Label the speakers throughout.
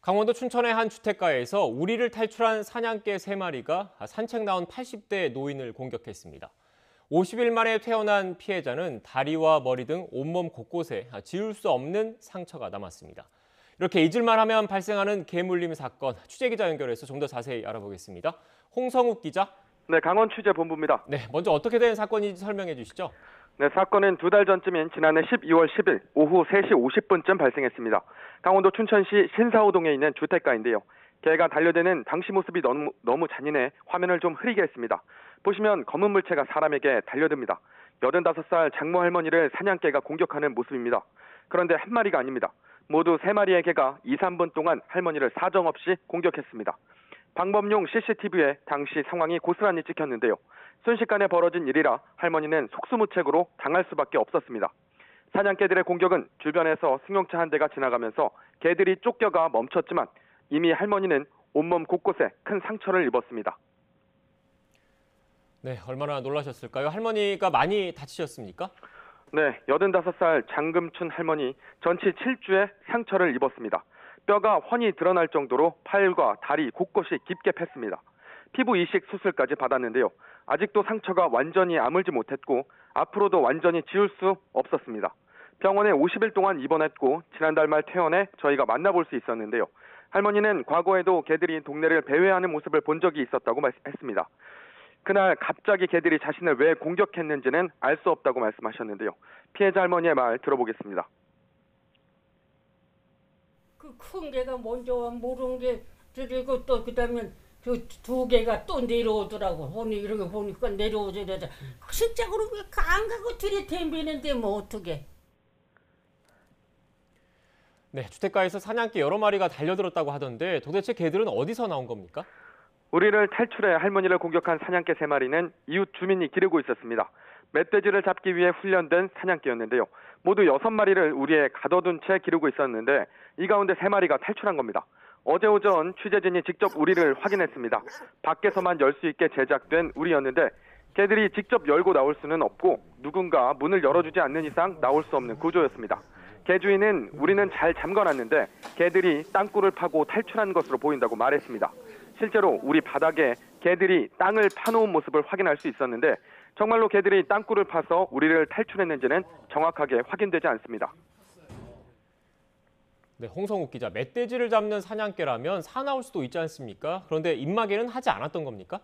Speaker 1: 강원도 춘천의 한 주택가에서 우리를 탈출한 사냥개 3마리가 산책 나온 80대 노인을 공격했습니다. 50일 만에 퇴원한 피해자는 다리와 머리 등 온몸 곳곳에 지울 수 없는 상처가 남았습니다. 이렇게 잊을만 하면 발생하는 개물림 사건, 취재기자 연결해서 좀 더 자세히 알아보겠습니다. 홍성욱 기자.
Speaker 2: 네, 강원 취재본부입니다.
Speaker 1: 네, 먼저 어떻게 된 사건인지 설명해 주시죠.
Speaker 2: 네, 사건은 2달 전쯤인 지난해 12월 10일 오후 3시 50분쯤 발생했습니다. 강원도 춘천시 신사호동에 있는 주택가인데요. 개가 달려드는 당시 모습이 너무 잔인해 화면을 좀 흐리게 했습니다. 보시면 검은 물체가 사람에게 달려듭니다. 85살 장모 할머니를 사냥개가 공격하는 모습입니다. 그런데 한 마리가 아닙니다. 모두 3마리의 개가 2, 3분 동안 할머니를 사정없이 공격했습니다. 방범용 CCTV에 당시 상황이 고스란히 찍혔는데요. 순식간에 벌어진 일이라 할머니는 속수무책으로 당할 수밖에 없었습니다. 사냥개들의 공격은 주변에서 승용차 한 대가 지나가면서 개들이 쫓겨가 멈췄지만 이미 할머니는 온몸 곳곳에 큰 상처를 입었습니다.
Speaker 1: 네, 얼마나 놀라셨을까요? 할머니가 많이 다치셨습니까?
Speaker 2: 네, 85살 장금춘 할머니 전치 7주에 상처를 입었습니다. 뼈가 훤히 드러날 정도로 팔과 다리 곳곳이 깊게 팼습니다. 피부 이식 수술까지 받았는데요. 아직도 상처가 완전히 아물지 못했고 앞으로도 완전히 지울 수 없었습니다. 병원에 50일 동안 입원했고 지난달 말 퇴원해 저희가 만나볼 수 있었는데요. 할머니는 과거에도 개들이 동네를 배회하는 모습을 본 적이 있었다고 했습니다. 그날 갑자기 개들이 자신을 왜 공격했는지는 알 수 없다고 말씀하셨는데요. 피해자 할머니의 말 들어보겠습니다.
Speaker 3: 그 큰 개가 먼저 모르는 게 그리고 또 그다음에 그 2개가 또 내려오더라고. 이렇게 보니까 내려오더라. 실적으로 안 가고 들이댐비는데 뭐 어떻게?
Speaker 1: 네, 주택가에서 사냥개 여러 마리가 달려들었다고 하던데 도대체 개들은 어디서 나온 겁니까?
Speaker 2: 우리를 탈출해 할머니를 공격한 사냥개 3마리는 이웃 주민이 기르고 있었습니다. 멧돼지를 잡기 위해 훈련된 사냥개였는데요. 모두 6마리를 우리에 가둬둔 채 기르고 있었는데 이 가운데 3마리가 탈출한 겁니다. 어제 오전 취재진이 직접 우리를 확인했습니다. 밖에서만 열 수 있게 제작된 우리였는데 개들이 직접 열고 나올 수는 없고 누군가 문을 열어주지 않는 이상 나올 수 없는 구조였습니다. 개 주인은 우리는 잘 잠궈놨는데 개들이 땅굴을 파고 탈출한 것으로 보인다고 말했습니다. 실제로 우리 바닥에 개들이 땅을 파놓은 모습을 확인할 수 있었는데 정말로 개들이 땅굴을 파서 우리를 탈출했는지는 정확하게 확인되지 않습니다.
Speaker 1: 네, 홍성욱 기자, 멧돼지를 잡는 사냥개라면 사나울 수도 있지 않습니까? 그런데 입마개는 하지 않았던 겁니까?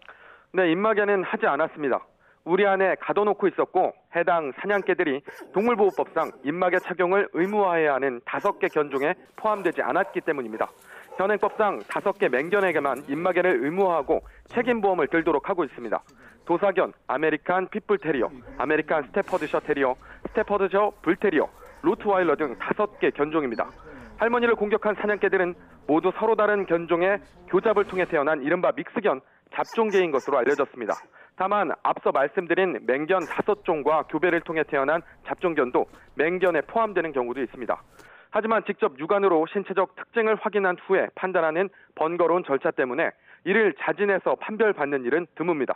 Speaker 2: 네, 입마개는 하지 않았습니다. 우리 안에 가둬놓고 있었고 해당 사냥개들이 동물보호법상 입마개 착용을 의무화해야 하는 5개 견종에 포함되지 않았기 때문입니다. 현행법상 5개 맹견에게만 입마개를 의무화하고 책임보험을 들도록 하고 있습니다. 도사견, 아메리칸 핏불테리어, 아메리칸 스테퍼드셔 테리어, 스테퍼드셔 불테리어, 로트와일러 등 5개 견종입니다. 할머니를 공격한 사냥개들은 모두 서로 다른 견종의 교잡을 통해 태어난 이른바 믹스견 잡종개인 것으로 알려졌습니다. 다만 앞서 말씀드린 맹견 5종과 교배를 통해 태어난 잡종견도 맹견에 포함되는 경우도 있습니다. 하지만 직접 육안으로 신체적 특징을 확인한 후에 판단하는 번거로운 절차 때문에 이를 자진해서 판별받는 일은 드뭅니다.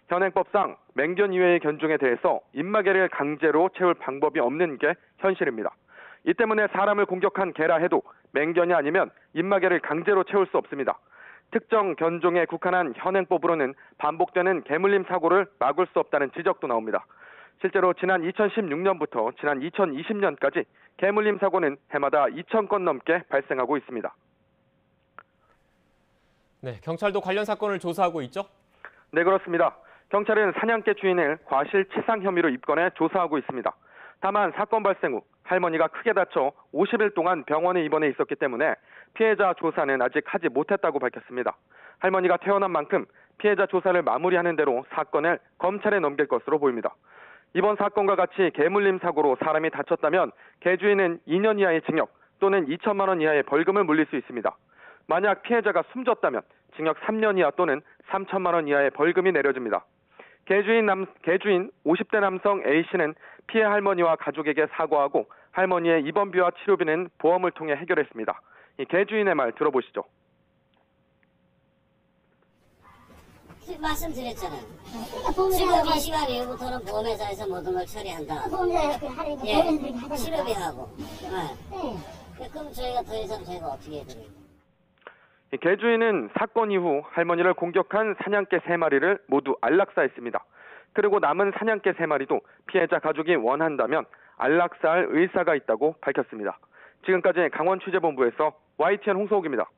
Speaker 2: 현행법상 맹견 이외의 견종에 대해서 입마개를 강제로 채울 방법이 없는 게 현실입니다. 이 때문에 사람을 공격한 개라 해도 맹견이 아니면 입마개를 강제로 채울 수 없습니다. 특정 견종에 국한한 현행법으로는 반복되는 개물림 사고를 막을 수 없다는 지적도 나옵니다. 실제로 지난 2016년부터 지난 2020년까지 개물림 사고는 해마다 2,000건 넘게 발생하고 있습니다.
Speaker 1: 네, 경찰도 관련 사건을 조사하고 있죠?
Speaker 2: 네, 그렇습니다. 경찰은 사냥개 주인을 과실치상 혐의로 입건해 조사하고 있습니다. 다만 사건 발생 후 할머니가 크게 다쳐 50일 동안 병원에 입원해 있었기 때문에 피해자 조사는 아직 하지 못했다고 밝혔습니다. 할머니가 퇴원한 만큼 피해자 조사를 마무리하는 대로 사건을 검찰에 넘길 것으로 보입니다. 이번 사건과 같이 개물림 사고로 사람이 다쳤다면 개 주인은 2년 이하의 징역 또는 2천만 원 이하의 벌금을 물릴 수 있습니다. 만약 피해자가 숨졌다면 징역 3년 이하 또는 3천만 원 이하의 벌금이 내려집니다. 개주인 50대 남성 A씨는 피해 할머니와 가족에게 사과하고 할머니의 입원비와 치료비는 보험을 통해 해결했습니다. 이 개주인의 말 들어보시죠.
Speaker 4: 말씀드렸잖아요. 지금 이 시간 이후부터는 보험회사에서 모든 걸 처리한다.
Speaker 5: 보험회사에 할인이
Speaker 4: 치료비하고. 네. 그럼 저희가 더 이상 저희가 어떻게 해드려요?
Speaker 2: 이 개주인은 사건 이후 할머니를 공격한 사냥개 3마리를 모두 안락사했습니다. 그리고 남은 사냥개 3마리도 피해자 가족이 원한다면 안락사할 의사가 있다고 밝혔습니다. 지금까지 강원취재본부에서 YTN 홍서욱입니다.